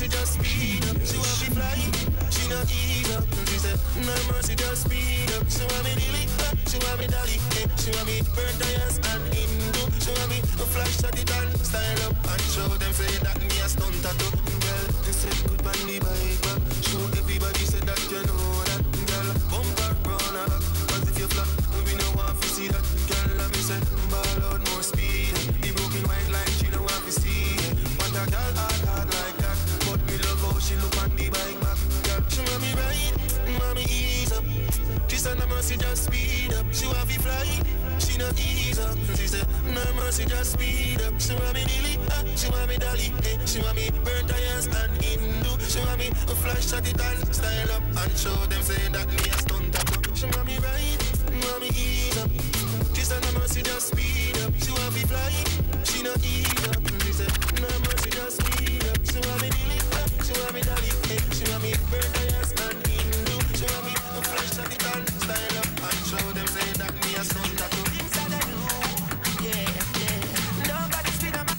mercy, just speed up. She want me fly, she not ease up. She said, no mercy, just speed up. She want me Lily, she want me Dolly, she want me burn tires and Hindu. She want me flash at it and style up and show them say that me a stunt tattoo. Girl, they said good on the bike back. Show everybody say that you know that. Girl, bumper round her back. Cause if you flat, we no want to see that. Girl, let me say, ball out more speed. The broken white line, she don't want to see it. Want a girl hard like that. But me love how she look on the bike back. Girl, she want me ride, want me ease up. She said no mercy, just speed up. She want me fly, she not ease up. She said no mercy, just speed up. She want me Lily, she want me Dolly, she want me burn tires and Hindu. She want me flash at it and style up and show them say that me a stunt tattoo. She want me ride, want me ease up. She said no mercy, just speed up. She want me fly, she not ease up. She said no mercy, just speed up. She want me Lily, she want me Dolly, she want me burn tires and Hindu. She want me flash at it and style up and show them say that me a stunt tattoo. Inside I know, yeah, yeah. Nobody's been a man.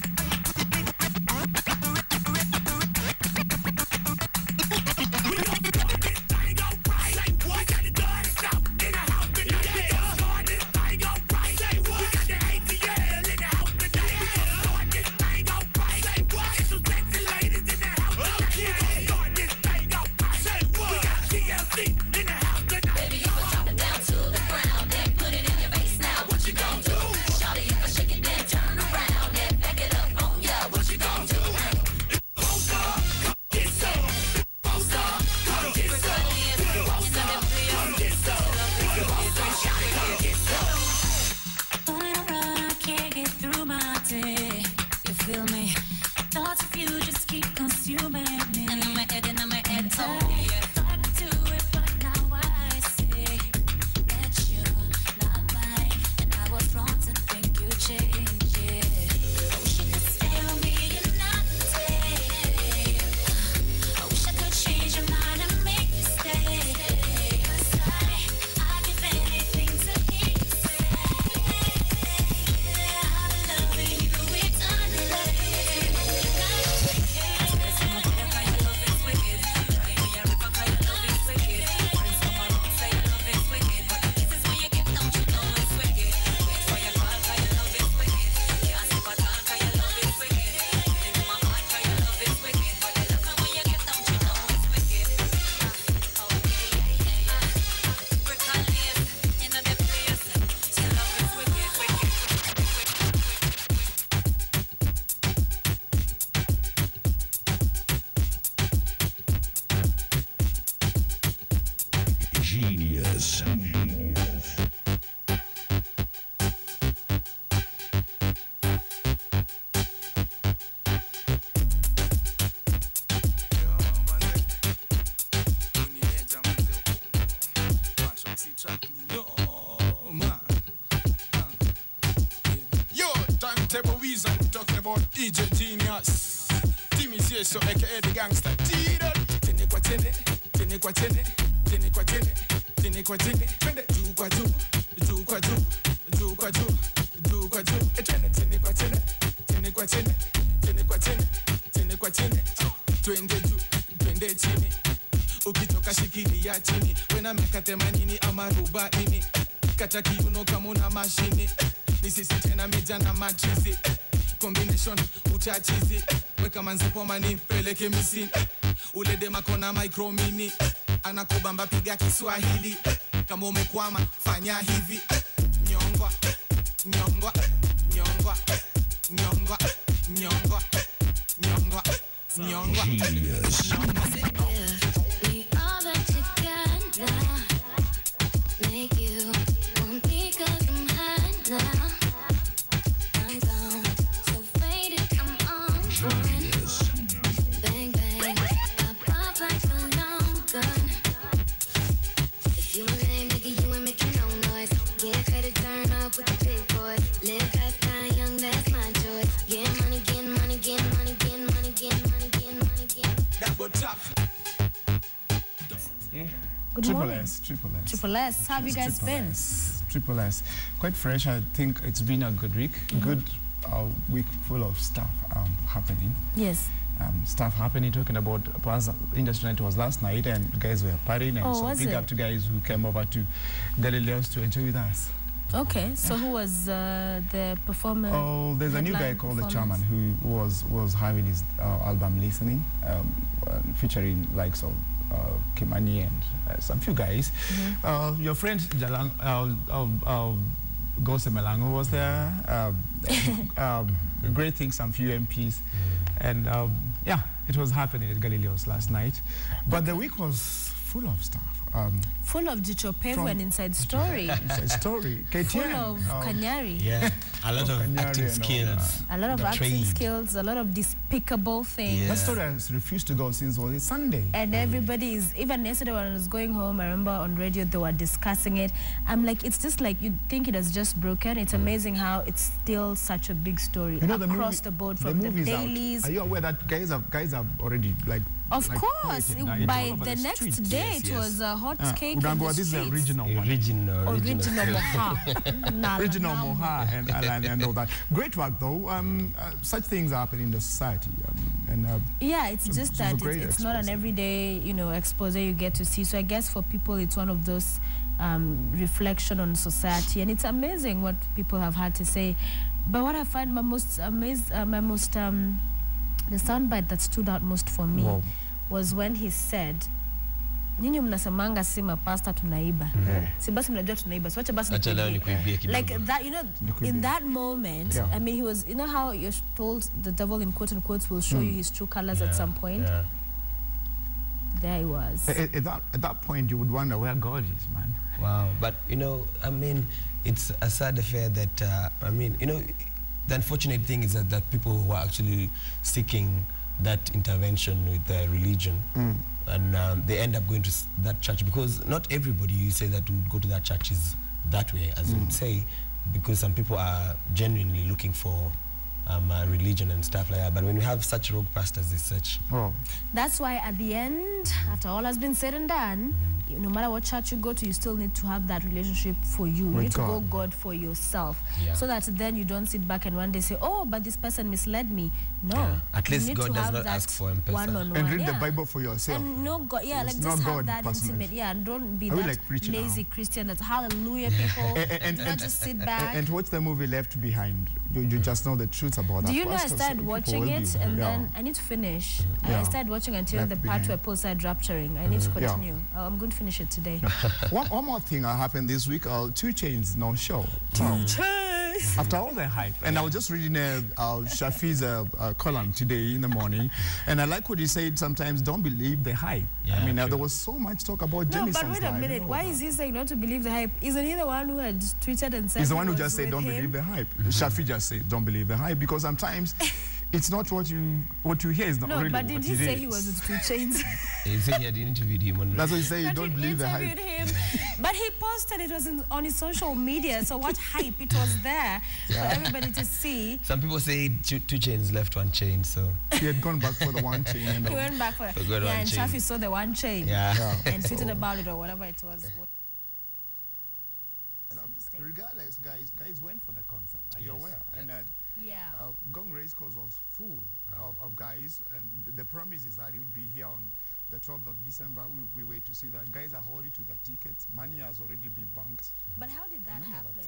Genius. Talking about DJ Genius. Timmy says so, aka the gangster. Tini kwa tini, tini kwa tini, tini kwa tini, tini kwa tini. Twende juu kwa juu, juu kwa juu, juu kwa juu, juu kwa juu. Twende tini kwa tini, tini kwa tini, tini kwa tini, tini kwa tini. Twende juu, twende chini. Ukitoka shikilia chini. Wena miaka 80 ama 40. Kata kiuno kama una mashini. Ni sisi tena meja na matrizi. Combination utachizi. Weka manzipo mani peleke misini. Ule dema kona micro mini. Anakubamba piga Kiswahili. Kama umekwama fanya hivi. Nyongwa, nyongwa, nyongwa, nyongwa, nyongwa, nyongwa, nyongwa. Genius. We all back together. Make you want me 'cause I'm hot now. I'm down, so faded, come on. Bang, bang, pop like a long gun. If you a lame nigga, you ain't making no noise. Get credit, turn up with the big boys. Live fast, die young, that's my choice. Get money, get money, get money, get money, get money, get money, get. That but top. Yeah. Good Triple morning. S, Triple S. Triple S. How have you guys been? Triple S. Quite fresh. I think it's been a good week. Good week full of stuff happening. Yes. stuff happening, talking about Plaza Industry Night was last night, and guys were partying, and so big up to guys who came over to Galileo's to enjoy with us. Okay, so who was the performer? Oh, there's a new guy called the Chairman who was having his album Listening, featuring likes of Kimani and some few guys. Your friend Jalang, Gose Melango was there. Great things, some few MPs, and yeah, it was happening at Galileo's last night. But the week was full of stuff. Full of Jicho Pevu and Inside Story. Inside Story. Full of Kanyari. Yeah, a lot of acting skills. A lot of acting skills, a lot of despicable things. Yeah. That story has refused to go since was it Sunday. And everybody is, even yesterday when I was going home, I remember on radio they were discussing it. I'm like, it's just like you think it has just broken. It's amazing how it's still such a big story across the board, from the dailies. Are you aware that guys have already like? Of course, by the next day it was a hot cake in the this is the original one. Original Moha. Original Moha and all that. Great work though. Such things happen in the society. Yeah, it's just that it's not an everyday, expose you get to see. So I guess for people it's one of those reflection on society, and it's amazing what people have had to say. But what I find the soundbite that stood out most for me was when he said, "Ninyi mnasemanga si mapasta tunaiba. Si basi mnajua tunaiba. So wacha basi nikuibie." Like that, in that moment, I mean, he was, how you're told the devil in quote unquote will show you his true colors at some point. Yeah. There he was. At that point, you would wonder where God is, man. Wow. But, I mean, it's a sad affair that, the unfortunate thing is that people who are actually seeking that intervention with their religion, and they end up going to that church, because not everybody you say that would go to that church is that way, as you would say, because some people are genuinely looking for religion and stuff like that. But when you have such rogue pastors as such, that's why at the end, after all has been said and done, no matter what church you go to, you still need to have that relationship for you. You need to go God for yourself, so that then you don't sit back and one day say, "Oh, but this person misled me." No, at least God does not ask for one-on-one. And read the Bible for yourself. And no God, like just have that intimate. Yeah, and don't be that lazy Christian that's hallelujah people. and not just sit back. And what's the movie Left Behind? You just know the truth about that. Do you know I started watching it and then I need to finish. I started watching until the part where Paul started rapturing. I need to continue. I'm going to finish it today. One more thing happened this week. 2 Chainz no show. 2 Chainz. After all the hype, and I was just reading Shafi's column today in the morning, and I like what he said. Sometimes don't believe the hype. I mean, there was so much talk about Jamison's life. No, but wait a minute. Why is he saying not to believe the hype? Isn't he the one who had tweeted and said? He's the one who just said don't believe the hype. Shafi just said don't believe the hype, because sometimes it's not what you hear is not really what it is. No, but did he say he was with 2 Chainz? He said he had interviewed him. That's what he said. You don't believe the hype. But he posted it was on his social media. So what hype? It was there for everybody to see. Some people say 2 Chainz left 1 chain, so he had gone back for the 1 chain. He went back for and Shafi saw the 1 chain. And tweeted about it or whatever it was. Regardless, guys went for the concert. Are you aware? And Gong Race Course was full of guys, and the promise is that it would be here on the 12th of December. We wait to see that. Guys are holding to the tickets. Money has already been banked. But how did that happen?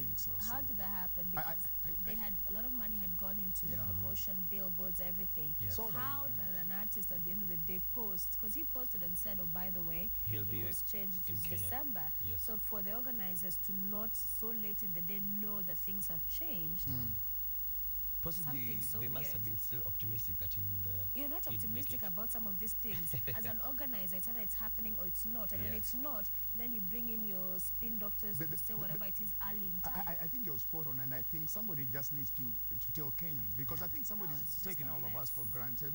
How did that happen? Because they had a lot of money had gone into the promotion, billboards, everything. So how does an artist at the end of the day post? Because he posted and said, "Oh, by the way, it was changed to December." So for the organizers to not so late in the day know that things have changed. Possibly they must have been still optimistic that he would. You're not optimistic about some of these things. As an organizer, it's either it's happening or it's not. And when it's not, then you bring in your spin doctors to say whatever it is early in time. I think you're spot on, and I think somebody just needs to tell Kenyans, because I think somebody's taking all of us for granted.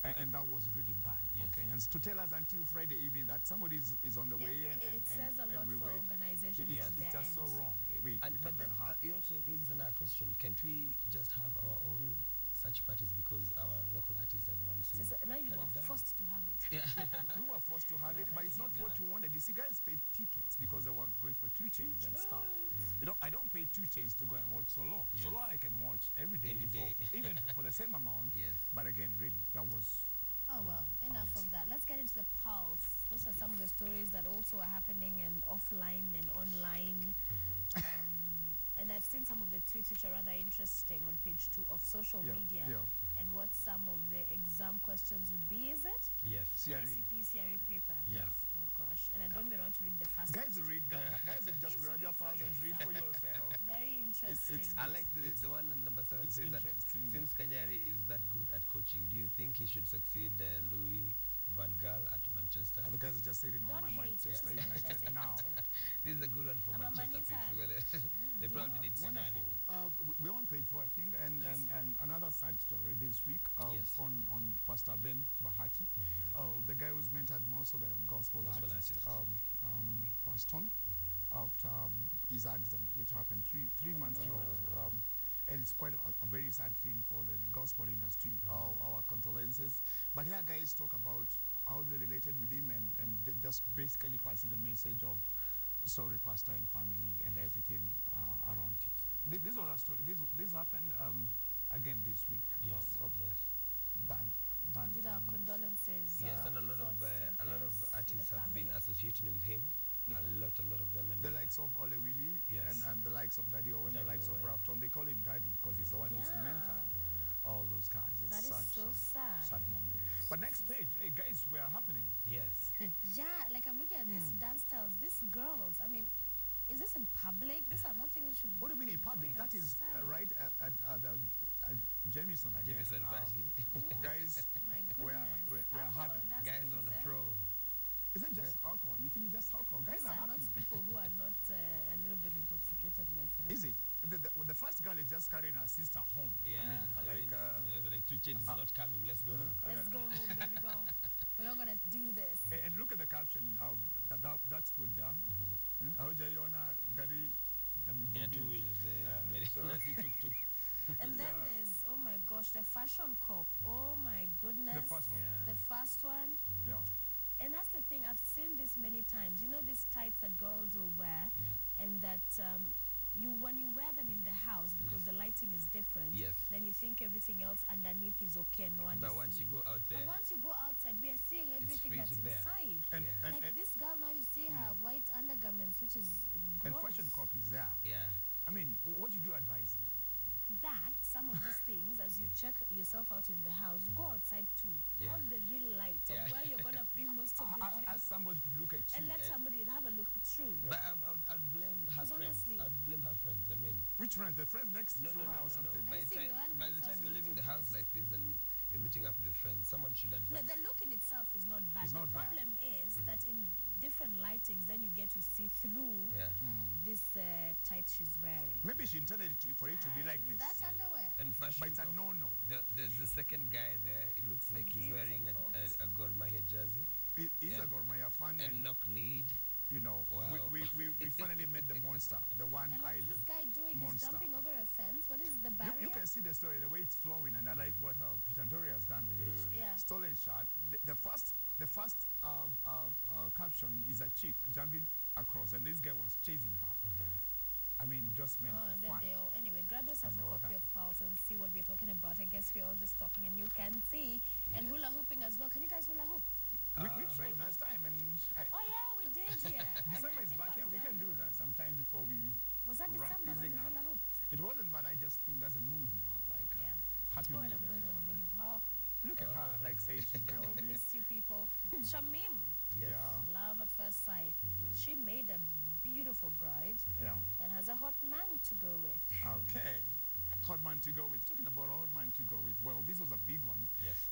And that was really bad for Kenyans. To tell us until Friday evening that somebody is on the way. It says a lot for organization from their end. It's just so wrong. But then it also raises another question. Can't we just have our own such parties, because our local artists are the ones who... So now you were forced to have it. We were forced to have it, but it's not what you wanted. You see, guys paid tickets because they were going for 2 Chainz and stuff. I don't pay 2 Chainz to go and watch Solo. Solo I can watch every day, even for the same amount. But again, really, that was Oh well, enough of that. Let's get into the pulse. Those are some of the stories that also are happening and offline and online. And I've seen some of the tweets which are rather interesting on page 2 of social media. And what some of the exam questions would be, is it? Yes. SCP, CRE paper. Yes. Oh gosh, and I don't even want to read the first. Guys will read. Guys will just grab your files and read for yourself. Very interesting. I like the one on number 7 says that since Kanyari is that good at coaching, do you think he should succeed Louis Van Gaal at Manchester? The guys are just saying on my Manchester United now. This is a good one for Manchester people. They probably need Kanyari. We're on page 4, I think, and another sad story this week on Pastor Ben Bahati. The guy who's mentored most of the gospel artists passed on after his accident, which happened three months ago. And it's quite a very sad thing for the gospel industry. Our condolences. But here guys talk about how they related with him and they just basically passing the message of sorry, pastor and family and everything around it. This was a story. This happened again this week. Yes. Bad. Did our condolences. Yes, and a lot of artists have been associating with him. A lot of them. And the likes of Ole Willie and the likes of Daddy Owen, the likes of Rafton, they call him Daddy because he's the one who's mentored all those guys. It's that sad, is so sad. Sad moment. But next page, hey guys, we are happening. Yes. Yeah, like I'm looking at these dance styles, these girls. I mean, is this in public? These are not things we should. What do you mean in public? That is right at the Jameson again. Jameson party. Guys, my we are happy. Guys on the pro. Isn't just alcohol? You think it's just alcohol? Guys These are not happy. people who are not a little bit intoxicated, my friend. Is it? The first girl is just carrying her sister home. Yeah, I mean, like 2 Chainz is not coming. Let's go home. Let's go home, baby, go. We're not gonna do this. And look at the caption that's put down. How Jayona Gary? Yeah, 2 wheels. And then there's, oh my gosh, the fashion cop. Oh my goodness. The first one. The first one. Yeah. And that's the thing, I've seen this many times. You know these tights that girls will wear, and that when you wear them in the house because the lighting is different, then you think everything else underneath is okay. No one. But once you go out there, but once you go outside, we are seeing everything that's inside. And like this girl now, you see her white undergarments, which is gross. And fashion cop is there. Yeah. I mean, what you do advise them? That some of these things, as you check yourself out in the house, go outside too. Have the real light of where you're gonna be most of the day. Ask somebody to look at you and let somebody have a look. True. But I'll blame her friends. I'll blame her friends. I mean, which friends? The friends next to her or something? By the time you're leaving the house like this and you're meeting up with your friends, someone should advise. No, the look in itself is not bad. It's the not problem is that in different lightings, then you get to see through this tight she's wearing. Maybe she intended it for it to be like this. That's underwear. And fashion, but it's a no-no. There's the second guy there. It looks like he's wearing a Gor Mahia jersey. He's a Gor Mahia fan. And knock-kneed. You know, we finally met the monster, the one-eyed monster. And what is this guy doing? He's jumping over a fence. What is the barrier? You can see the story, the way it's flowing, and I like what Peter Ndori has done with it. Yeah. Stolen shot. The first caption is a chick jumping across, and this guy was chasing her. I mean, just meant and fun. then anyway, grab yourself a copy of Pulse and see what we're talking about. I guess we're all just talking, and you can see. And hula hooping as well. Can you guys hula hoop? We tried last time, and we did here. December is back here. We can do that sometime before we. Was that December when you hula hooped? It wasn't, but I just think that's a mood now, like happy mood. Look at her, like saying she's going to miss you people. Shamim. Love at first sight. She made a beautiful bride. And has a hot man to go with. Okay. Hot man to go with. Talking about a hot man to go with. Well, this was a big one. Yes.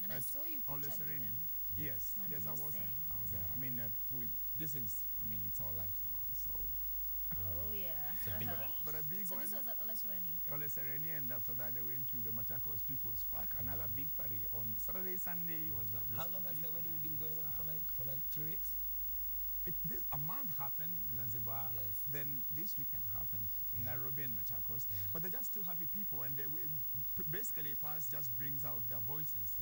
And I saw you pictured with them. Yes. Yes, I was there. I mean, this is, it's our lifestyle, so. Oh, yeah. But a big one. So this was at Ole Sereni? Ole Sereni, and after that they went to the Machakos People's Park. Another big party on Saturday, Sunday was. How long has the wedding been going on for like 3 weeks? A month happened in Zanzibar. Yes. Then this weekend happened in Nairobi and Machakos. But they're just two happy people, and basically Pulse just brings out their voices,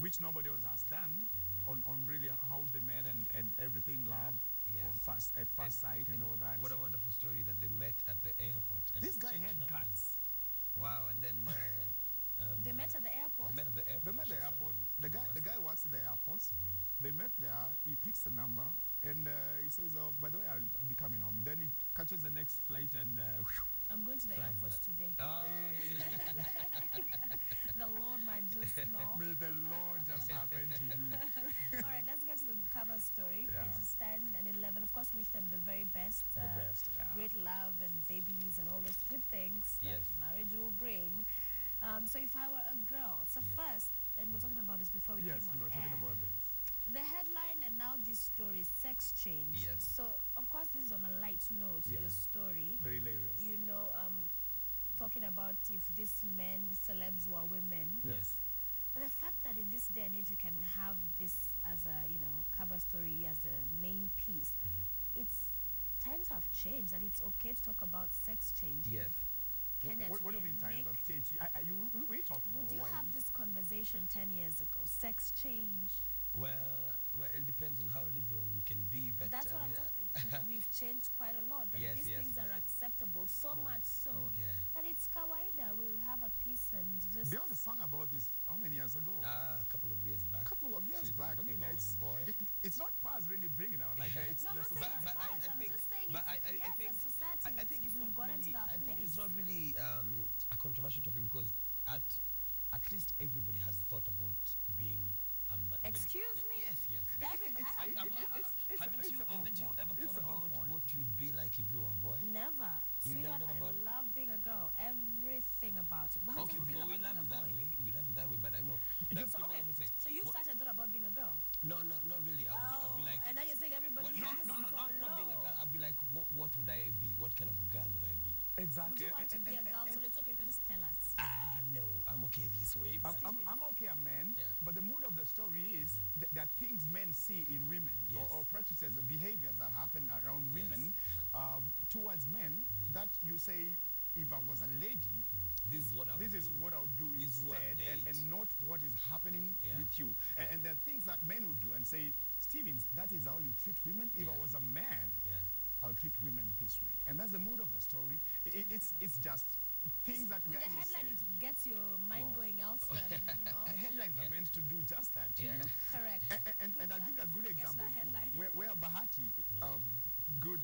which nobody else has done on really how they met and everything, love at first sight and all that. What a wonderful story that they met at the airport. And this guy had guts. Wow, and then They met at the airport? They met at the airport. The guy works at the airport. They met there. He picks the number. And he says, oh, by the way, I'll be coming home. Then he catches the next flight and... I'm going to the airport today. Oh. The Lord might just know. May the Lord just happen to you. All right, let's go to the cover story. Yeah. Pages 10 and 11. Of course, wish them the very best. Great love and babies and all those good things that marriage will bring. So if I were a girl, so first, and we're talking about this before we came on air. Yes, we were talking about this. The headline and now this story, sex change. Yes. So, of course, this is on a light note, your story. Very hilarious. You know, talking about if these men, celebs were women. Yes. But the fact that in this day and age you can have this as a, you know, cover story, as a main piece, it's, times have changed, that it's okay to talk about sex change. Yes. What do you mean times have changed? We talk about would you have this conversation 10 years ago, sex change? Well, it depends on how liberal we can be, but that's what I'm talking. We've changed quite a lot. That these things are acceptable, so much so that it's kawaida. We'll have a piece and just. There was a song about this. How many years ago? A couple of years back. I mean, it's not past really bringing out like that. It's no, just I think we've gotten to that place. I think it's not really a controversial topic because at least everybody has thought about being. Excuse me? Yes. Haven't you ever thought about what you'd be like if you were a boy? Never. Sweetheart, I love being a girl. Everything about it. But okay, we love you that way. We love you that way, but I know. So you started thought about being a girl? No, not really. I'll be like. And now you're saying everybody has. No, not being a girl. I'll be like, what would I be? What kind of a girl would I be? Would Exactly. you want to be a girl? So it's okay. You can just tell us. No, I'm okay this way. But I'm okay, a man. Yeah. But the mood of the story is that things men see in women or practices, behaviors that happen around women towards men that you say, if I was a lady, this is what I would do instead, and not what is happening with you. And there are things that men would do and say, Stevens, that is how you treat women. If I was a man, I'll treat women this way. And that's the mood of the story. It's just things that guys the headline, it gets your mind going elsewhere. You know? Headlines are meant to do just that to you. Correct. And I'll give you a good example where Bahati, good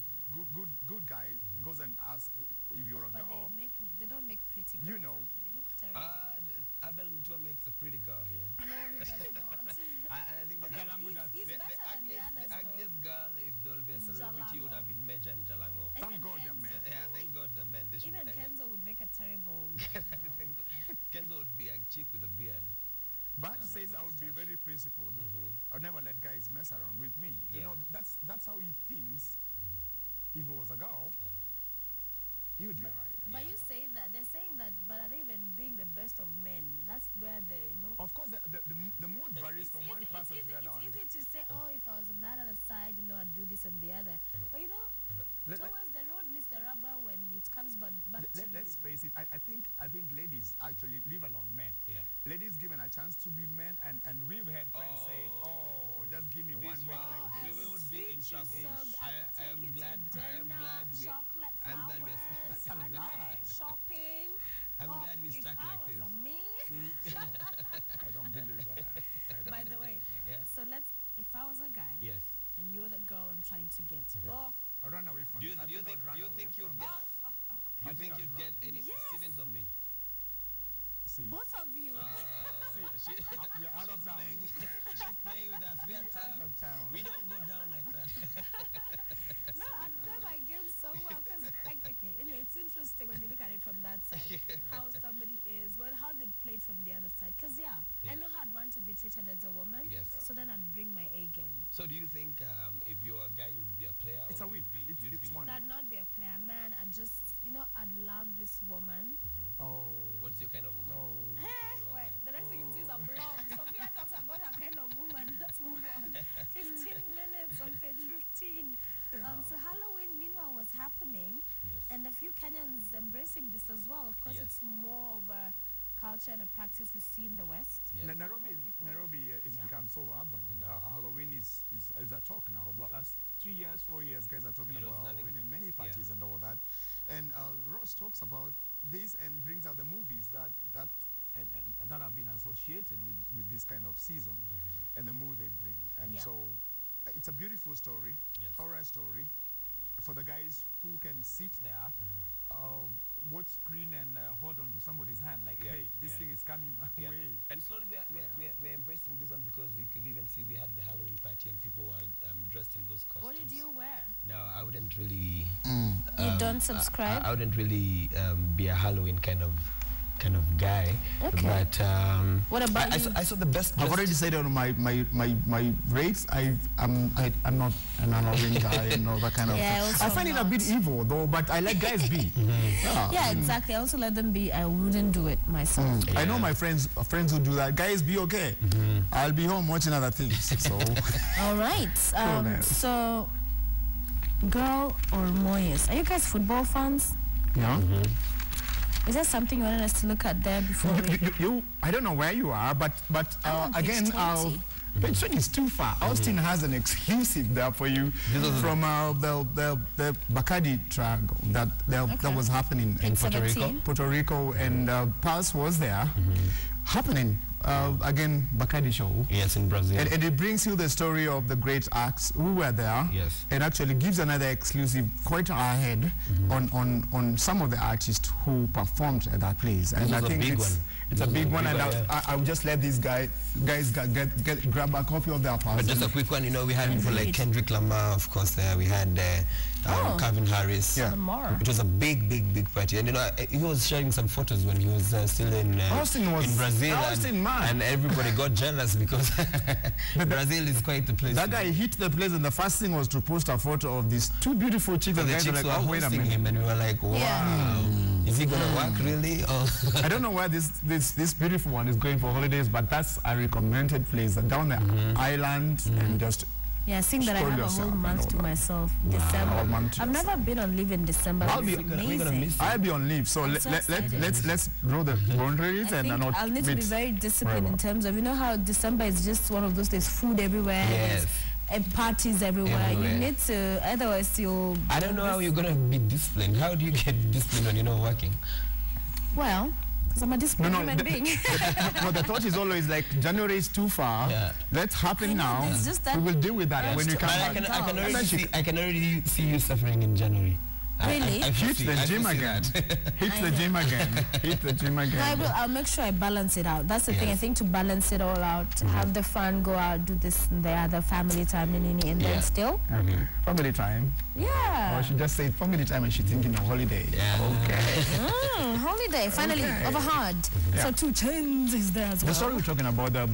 guy, goes and asks if you're a girl. They don't make pretty girls. You know. They look terrible. Abel Mutua makes a pretty girl here. No, he does not. And I think he's better than the others. The ugliest girl, if there will be a celebrity, would have been Meja and Jalango. Thank God they're men. Yeah, thank God they're men. Even Kenzo would make a terrible. Kenzo would be a chick with a beard. But says I would be very principled. I'll never let guys mess around with me. You know, that's how he thinks. If it was a girl, he would be right. But you say that, they're saying that, but are they even being the best of men? That's where they, you know. Of course, the mood varies from one person to the other. It's easy to say, oh, if I was on that other side, you know, I'd do this and the other. But you know, towards the road meets the rubber when it comes back to let's face it, I think ladies actually leave alone men. Yeah. Ladies given a chance to be men, and we've had friends saying, oh, just give me 1 week like this. We would be in trouble. I'm glad we're that's a lot. Shopping. I'm glad we stuck like this. Me. I don't believe that. By the way, so if I was a guy, and you're the girl I'm trying to get, I'll run away from you. Do you think you'd get us? Do you think you'd get any Stevens on me? See. Both of you. We're out of town. She's playing with us. We're out of town. We don't go down like that. No, I play my game so well because, anyway, it's interesting when you look at it from that side, how somebody is, how they play it from the other side. Because, I know how I'd want to be treated as a woman. Yes. So then I'd bring my A game. So do you think if you're a guy, you'd be a player? It's or a week. It's one. I'd not be a player, man. I'd just, I'd love this woman. Oh. What's your kind of woman? Oh. Wait, the next thing you see is a blog. Sophia talks about her kind of woman. Let's move on. 15 minutes on page 15. So Halloween, meanwhile, was happening. Yes. And a few Kenyans embracing this as well. Of course, it's more of a culture and a practice we see in the West. Yes. Nairobi has become so urban. Halloween is a talk now. But last 3 years, 4 years, guys are talking about Halloween and many parties and all that. And Ross talks about this and brings out the movies that that have been associated with this kind of season and the mood they bring. And so it's a beautiful story, horror story, for the guys who can sit there, watch screen and hold on to somebody's hand like, hey, this thing is coming my way. And slowly we're embracing this one, because you could even see we had the Halloween party and people were dressed in those costumes. What did you wear? No, I wouldn't really. You don't subscribe? I wouldn't really be a Halloween kind of guy. Okay. But what about you? I saw the best. I've already said on my rates. I'm not an Halloween guy and all that kind of thing. I find it a bit evil though, but I let guys be. Yeah, exactly. I also let them be. I wouldn't do it myself. I know my friends who do that. Guys, be okay. I'll be home watching other things. So. All right. So, Girl or Moyes, are you guys football fans? Yeah. Is there something you wanted us to look at there before we... I don't know where you are, but again, page 20 is too far. Austin has an exclusive there for you from the Bacardi track that was happening in Puerto Rico, and Pulse was there happening. Again, Bacardi show. Yes, in Brazil. And it brings you the story of the great acts who were there. Yes. And actually gives another exclusive quite ahead on some of the artists who performed at that place. And I think it's a big one. And I will just let these guys grab a copy of their parcel. But just a quick one, we had people like Kendrick Lamar, of course, there. We had Calvin Harris. Yeah. It was a big party. And he was sharing some photos when he was still in Brazil. And everybody got jealous because Brazil is quite the place. That guy hit the place, and the first thing was to post a photo of these two beautiful chicks. And the chicks were like, wait a minute. Him, and we were like, wow, is he gonna work really? I don't know where this beautiful one is going for holidays, but that's a recommended place. Down the island and just. Yeah, seeing that I have a whole month to myself. December. I've never been on leave in December. I'll be on leave, so let's draw the boundaries and not. I'll need to be very disciplined in terms of, how December is just one of those days, food everywhere. Yes. And parties everywhere. You need to, otherwise you. I don't know how you're gonna be disciplined. How do you get disciplined when you're not working? Well, because I'm a disciplined human being. No, the thought is always like, January is too far. Yeah. Let's happen now. It's just that we will deal with that when we come back. I can already see you suffering in January. Really? Hit the gym again. Hit the gym again. I'll make sure I balance it out. That's the thing. I think to balance it all out, have the fun, go out, do this and the other, family time, and then still. Family time. Yeah. Or she just said family time and she's thinking of holiday. Yeah. Okay. Holiday, finally, overheard. So 2 Chainz is there as well. The story we're talking about, the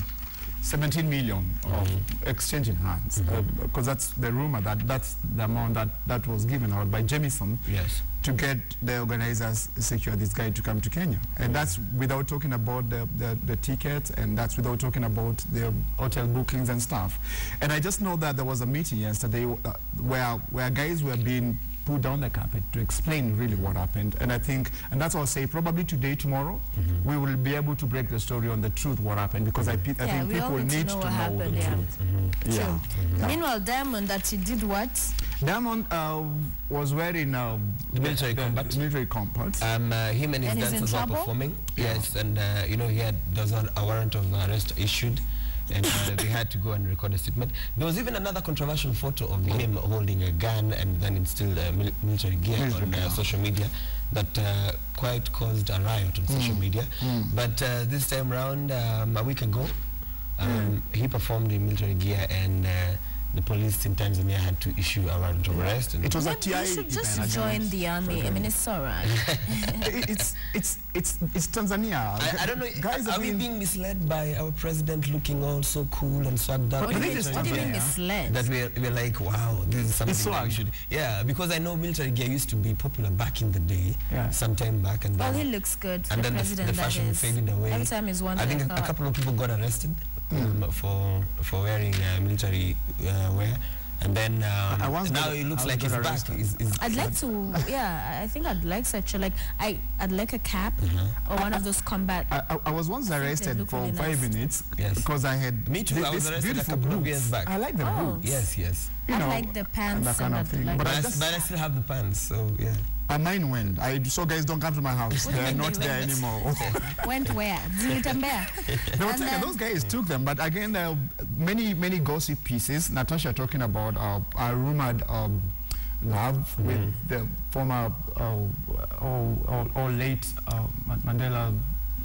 17 million of exchanging hands, because that's the rumor that's the amount that was given out by Jamison to get the organizers secure this guy to come to Kenya, and that's without talking about the tickets, and that's without talking about the hotel bookings and stuff. And I just know that there was a meeting yesterday where guys were being put down the carpet to explain really what happened. And I think, and that's what I'll say, probably today, tomorrow, we will be able to break the story on the truth, what happened, because I think people need to know the truth. Meanwhile, Diamond, that he did what? Diamond was wearing the military combat. Military combat. Him and his dancers were performing. Yes, and there was a warrant of arrest issued. And they had to go and record a statement. There was even another controversial photo of him holding a gun and then in still military gear on social media that quite caused a riot on social media. But this time around, a week ago, he performed in military gear, and the police in Tanzania had to issue a warrant of arrest. And it was a TI. You should just join the army. I mean, it's all right. It's Tanzania. I don't know. Guys, are we being misled by our president looking all so cool and swagged up? What do you mean misled? That we're like, wow, this is something that we should. Yeah, because I know military gear used to be popular back in the day, some time back, and well, he looks good. And then the fashion faded away. Every time is one. I think a couple of people got arrested for wearing military wear, and then now it looks like he's back. I'd like to, I think I'd like such a, I'd like a cap or one of those combat. I was once arrested for really 5 minutes because I had I was arrested a couple of years back. I like the boots. Yes. I like the pants and that kind of thing. But I still have the pants, so yeah. Mine went. I saw guys don't come to my house. They are not there anymore. Went where? Those guys took them, but again, many gossip pieces. Natasha talking about a rumored love with the former or late Mandela.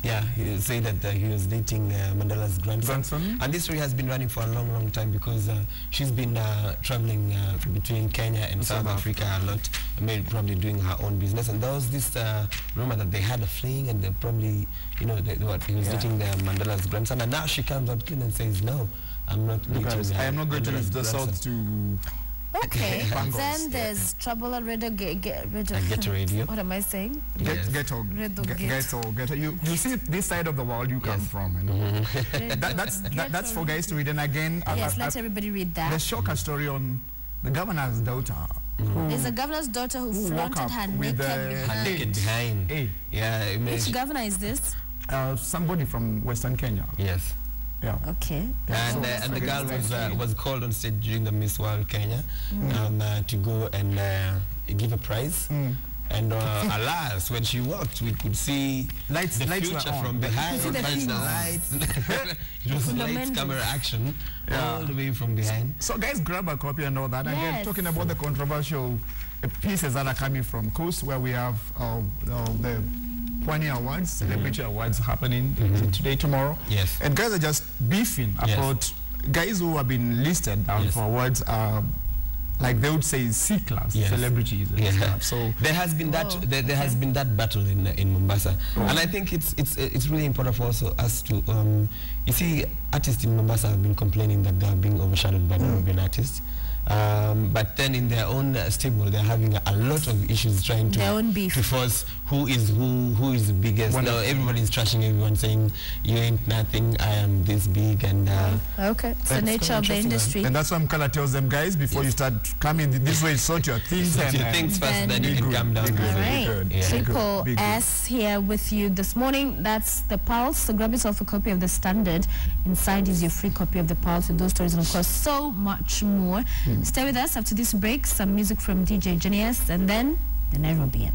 Yeah, he said that he was dating Mandela's grandson. And this story has been running for a long, long time because she's been traveling between Kenya and South Africa a lot, maybe probably doing her own business. And there was this rumor that they had a fling and they probably, he was dating Mandela's grandson. And now she comes out clean and says, no, I'm not dating I am not going to use the south to... Okay, then there's Trouble on Radio Ghetto Radio. What am I saying? Ghetto. You see this side of the world you come from. You know? That's for guys to read. And again, yes, let everybody read that. The shocker story on the governor's daughter. There's a governor's daughter who flaunted her naked behind. Yeah, which governor is this? Somebody from Western Kenya. Yes. Yeah. Okay. And the girl was called on stage during the Miss World Kenya to go and give a prize. And alas, when she walked, we could see the future from behind. It was lights, camera action, all the way from behind. So guys, grab a copy and all that. And again, talking about the controversial pieces that are coming from Coast, where we have the Pwani Awards, Celebrity Awards happening today, tomorrow. Yes. And guys are just beefing about guys who have been listed down for awards like they would say C-class celebrities and stuff. So there has been that has been that battle in Mombasa, and I think it's really important for us to you see, artists in Mombasa have been complaining that they are being overshadowed by Nairobian artists. But then in their own stable, they're having a lot of issues trying to force who is the biggest. Now everybody's trashing everyone, saying you ain't nothing, I am this big, and okay, it's the nature of the industry. And that's why Mkala tells them, guys, before you start coming this way, sort your things. Sort your things first, then you can come down. All right, Triple S here with you this morning. That's the Pulse. So grab yourself a copy of the Standard. Inside is your free copy of the Pulse with those stories and of course so much more. Stay with us after this break, some music from DJ Genius, and then the Nairobian.